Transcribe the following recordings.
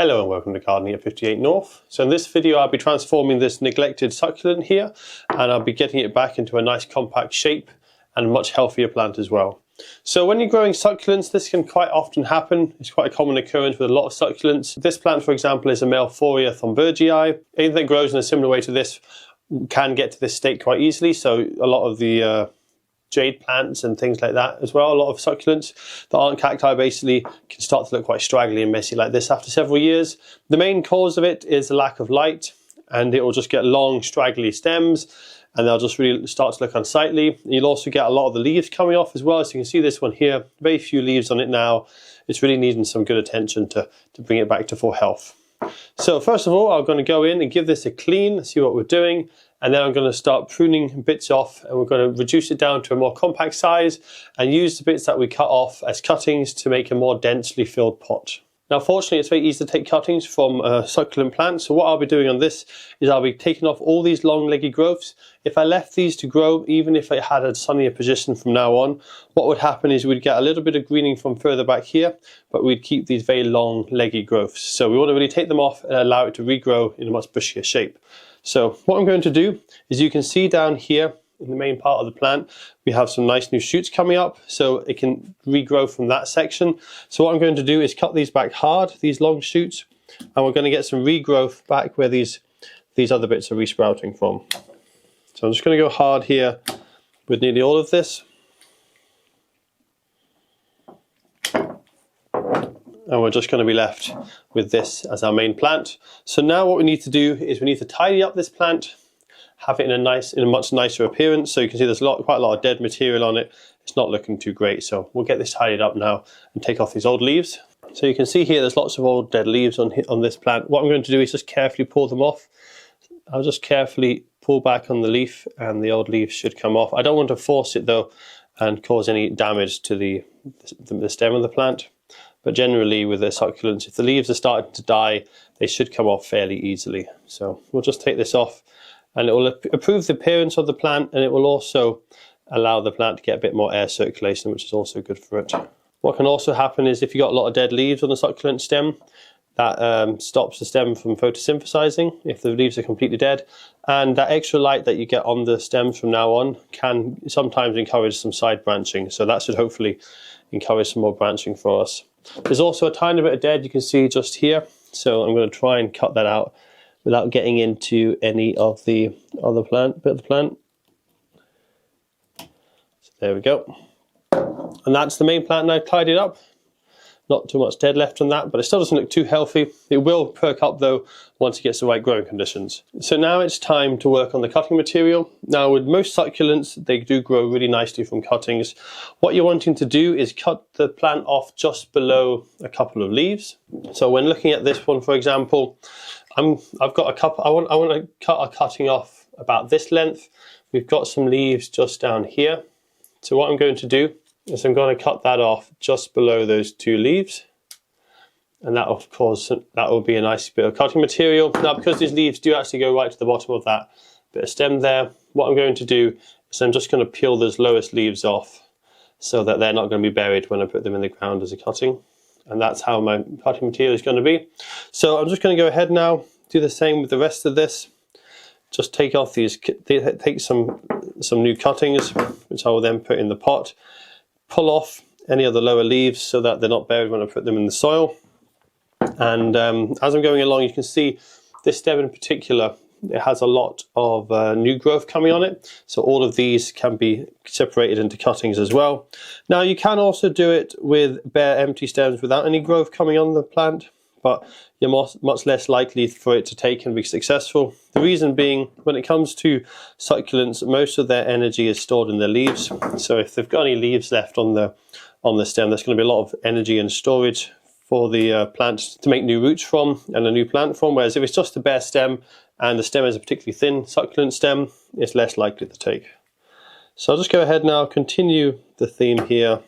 Hello and welcome to Gardening at 58 North. So in this video I'll be transforming this neglected succulent here, and I'll be getting it back into a nice compact shape and a much healthier plant as well. So when you're growing succulents, this can quite often happen. It's quite a common occurrence with a lot of succulents. This plant, for example, is a Malforia thunbergii. Anything that grows in a similar way to this can get to this state quite easily. So a lot of the jade plants and things like that as well. A lot of succulents that aren't cacti basically can start to look quite straggly and messy like this after several years. The main cause of it is the lack of light, and it will just get long straggly stems and they'll just really start to look unsightly. You'll also get a lot of the leaves coming off as well. So you can see this one here, very few leaves on it now. It's really needing some good attention to bring it back to full health. So first of all, I'm going to go in and give this a clean, see what we're doing, and then I'm going to start pruning bits off, and we're going to reduce it down to a more compact size and use the bits that we cut off as cuttings to make a more densely filled pot. Now fortunately it's very easy to take cuttings from a succulent plant, so what I'll be doing on this is I'll be taking off all these long leggy growths. If I left these to grow, even if it had a sunnier position from now on, what would happen is we'd get a little bit of greening from further back here, but we'd keep these very long leggy growths. So we want to really take them off and allow it to regrow in a much bushier shape. So what I'm going to do is, you can see down here in the main part of the plant, we have some nice new shoots coming up, so it can regrow from that section. So what I'm going to do is cut these back hard, these long shoots, and we're going to get some regrowth back where these other bits are resprouting from. So I'm just going to go hard here with nearly all of this. And we're just going to be left with this as our main plant. So now what we need to do is we need to tidy up this plant, have it in a much nicer appearance. So you can see there's quite a lot of dead material on it. It's not looking too great. So we'll get this tidied up now and take off these old leaves. So you can see here there's lots of old dead leaves on this plant. What I'm going to do is just carefully pull them off. I'll just carefully pull back on the leaf and the old leaves should come off. I don't want to force it though and cause any damage to the stem of the plant. But generally with the succulents, if the leaves are starting to die, they should come off fairly easily. So we'll just take this off, and it will improve the appearance of the plant, and it will also allow the plant to get a bit more air circulation, which is also good for it. What can also happen is if you've got a lot of dead leaves on the succulent stem, that stops the stem from photosynthesizing if the leaves are completely dead, and that extra light that you get on the stems from now on can sometimes encourage some side branching, so that should hopefully encourage some more branching for us. There's also a tiny bit of dead you can see just here, so I'm going to try and cut that out without getting into any of the other bit of the plant. So there we go, and that's the main plant now tidied up. Not too much dead left on that, but it still doesn't look too healthy. It will perk up though once it gets the right growing conditions. So now it's time to work on the cutting material. Now with most succulents, they do grow really nicely from cuttings. What you're wanting to do is cut the plant off just below a couple of leaves. So when looking at this one, for example, I've got a couple. I want to cut a cutting off about this length. We've got some leaves just down here. So what I'm going to do is I'm going to cut that off just below those two leaves, and that of course that will be a nice bit of cutting material. Now because these leaves do actually go right to the bottom of that bit of stem there, what I'm going to do is I'm just going to peel those lowest leaves off so that they're not going to be buried when I put them in the ground as a cutting, and that's how my cutting material is going to be. So I'm just going to go ahead now, do the same with the rest of this. Just take off these, take some new cuttings, which I will then put in the pot. Pull off any of the lower leaves so that they're not buried when I put them in the soil. And as I'm going along, you can see this stem in particular, it has a lot of new growth coming on it. So all of these can be separated into cuttings as well. Now you can also do it with bare empty stems without any growth coming on the plant, but you're much less likely for it to take and be successful. The reason being, when it comes to succulents, most of their energy is stored in their leaves. So if they've got any leaves left on the stem, there's going to be a lot of energy and storage for the plant to make new roots from and a new plant from. Whereas if it's just a bare stem and the stem is a particularly thin succulent stem, it's less likely to take. So I'll just go ahead now, continue the theme here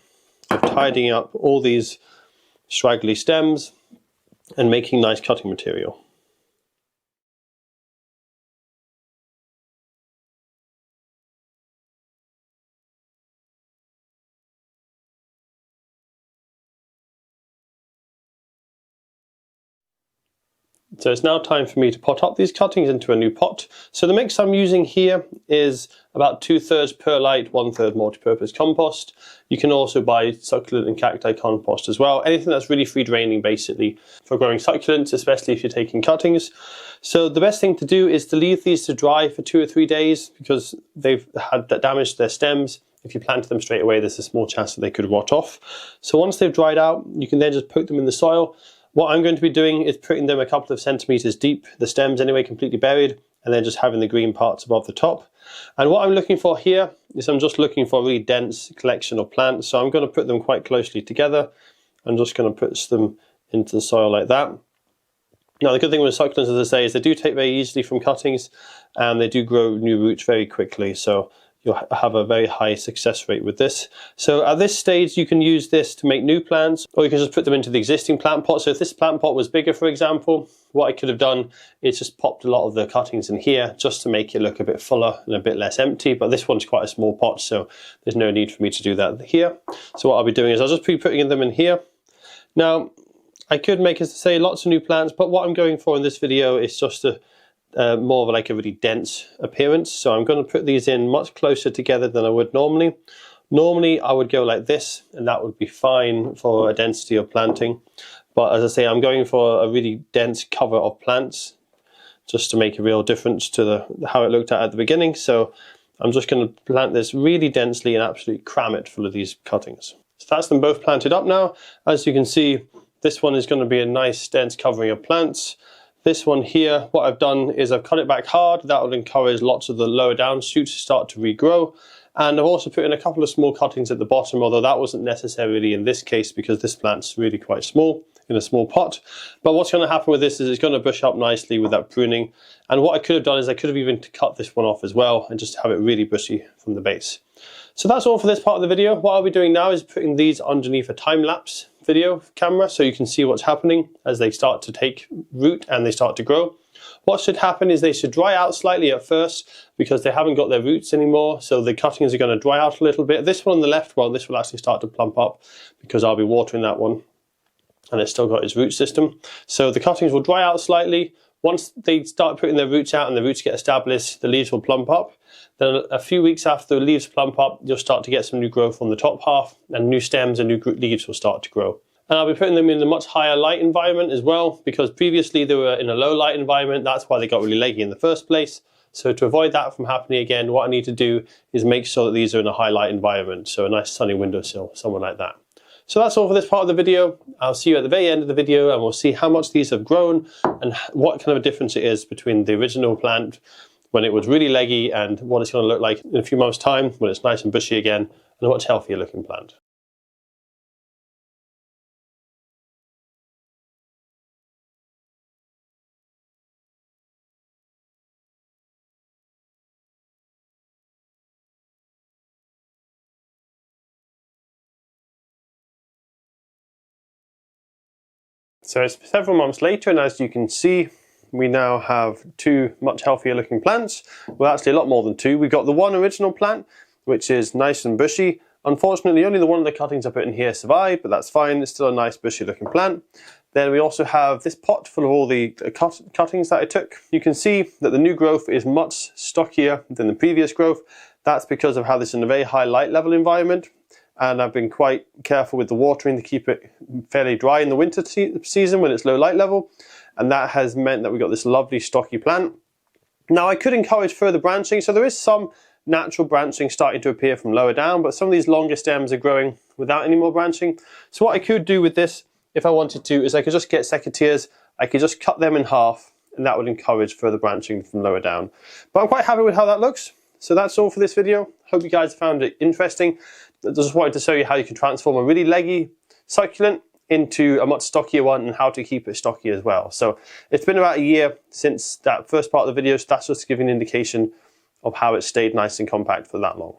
of tidying up all these straggly stems and making nice cutting material. So it's now time for me to pot up these cuttings into a new pot. So the mix I'm using here is about 2/3 perlite, 1/3 multi-purpose compost. You can also buy succulent and cacti compost as well. Anything that's really free draining basically for growing succulents, especially if you're taking cuttings. So the best thing to do is to leave these to dry for 2 or 3 days because they've had damage to their stems. If you planted them straight away, there's a small chance that they could rot off. So once they've dried out, you can then just poke them in the soil. What I'm going to be doing is putting them a couple of centimeters deep, the stems anyway completely buried, and then just having the green parts above the top. And what I'm looking for here is I'm just looking for a really dense collection of plants. So I'm going to put them quite closely together. I'm just going to put them into the soil like that. Now the good thing with succulents, as I say, is they do take very easily from cuttings and they do grow new roots very quickly. So you'll have a very high success rate with this. So at this stage you can use this to make new plants, or you can just put them into the existing plant pot. So if this plant pot was bigger, for example, what I could have done is just popped a lot of the cuttings in here just to make it look a bit fuller and a bit less empty. But this one's quite a small pot, so there's no need for me to do that here. So what I'll be doing is I'll just be putting them in here. Now I could make, as I say, lots of new plants, but what I'm going for in this video is just more of like a really dense appearance. So I'm going to put these in much closer together than I would normally. Normally I would go like this and that would be fine for a density of planting. But as I say, I'm going for a really dense cover of plants just to make a real difference to how it looked at the beginning. So I'm just going to plant this really densely and absolutely cram it full of these cuttings. So that's them both planted up now. As you can see, this one is going to be a nice dense covering of plants. This one here, what I've done is I've cut it back hard. That will encourage lots of the lower down shoots to start to regrow. And I've also put in a couple of small cuttings at the bottom, although that wasn't necessarily in this case because this plant's really quite small in a small pot. But what's going to happen with this is it's going to bush up nicely with that pruning. And what I could have done is I could have even cut this one off as well and just have it really bushy from the base. So that's all for this part of the video. What I'll be doing now is putting these underneath a time-lapse video camera so you can see what's happening as they start to take root and they start to grow. What should happen is they should dry out slightly at first because they haven't got their roots anymore, so the cuttings are going to dry out a little bit. This one on the left, well, this will actually start to plump up because I'll be watering that one and it's still got its root system. So the cuttings will dry out slightly. Once they start putting their roots out and the roots get established, the leaves will plump up. Then a few weeks after the leaves plump up, you'll start to get some new growth on the top half and new stems and new leaves will start to grow. And I'll be putting them in a much higher light environment as well because previously they were in a low light environment. That's why they got really leggy in the first place. So to avoid that from happening again, what I need to do is make sure that these are in a high light environment. So a nice sunny windowsill, somewhere like that. So that's all for this part of the video. I'll see you at the very end of the video and we'll see how much these have grown and what kind of a difference it is between the original plant when it was really leggy and what it's going to look like in a few months' time when it's nice and bushy again and a much healthier looking plant. So it's several months later and as you can see, we now have two much healthier looking plants. Well, actually a lot more than two. We've got the one original plant, which is nice and bushy. Unfortunately, only the one of the cuttings I put in here survived, but that's fine. It's still a nice bushy looking plant. Then we also have this pot full of all the cuttings that I took. You can see that the new growth is much stockier than the previous growth. That's because of how this is in a very high light level environment. And I've been quite careful with the watering to keep it fairly dry in the winter season when it's low light level. And that has meant that we've got this lovely stocky plant. Now I could encourage further branching, so there is some natural branching starting to appear from lower down, but some of these longer stems are growing without any more branching. So what I could do with this, if I wanted to, is I could just get secateurs, I could just cut them in half, and that would encourage further branching from lower down. But I'm quite happy with how that looks. So that's all for this video. Hope you guys found it interesting. I just wanted to show you how you can transform a really leggy succulent into a much stockier one and how to keep it stocky as well. So it's been about a year since that first part of the video, so that's just to give you an indication of how it stayed nice and compact for that long.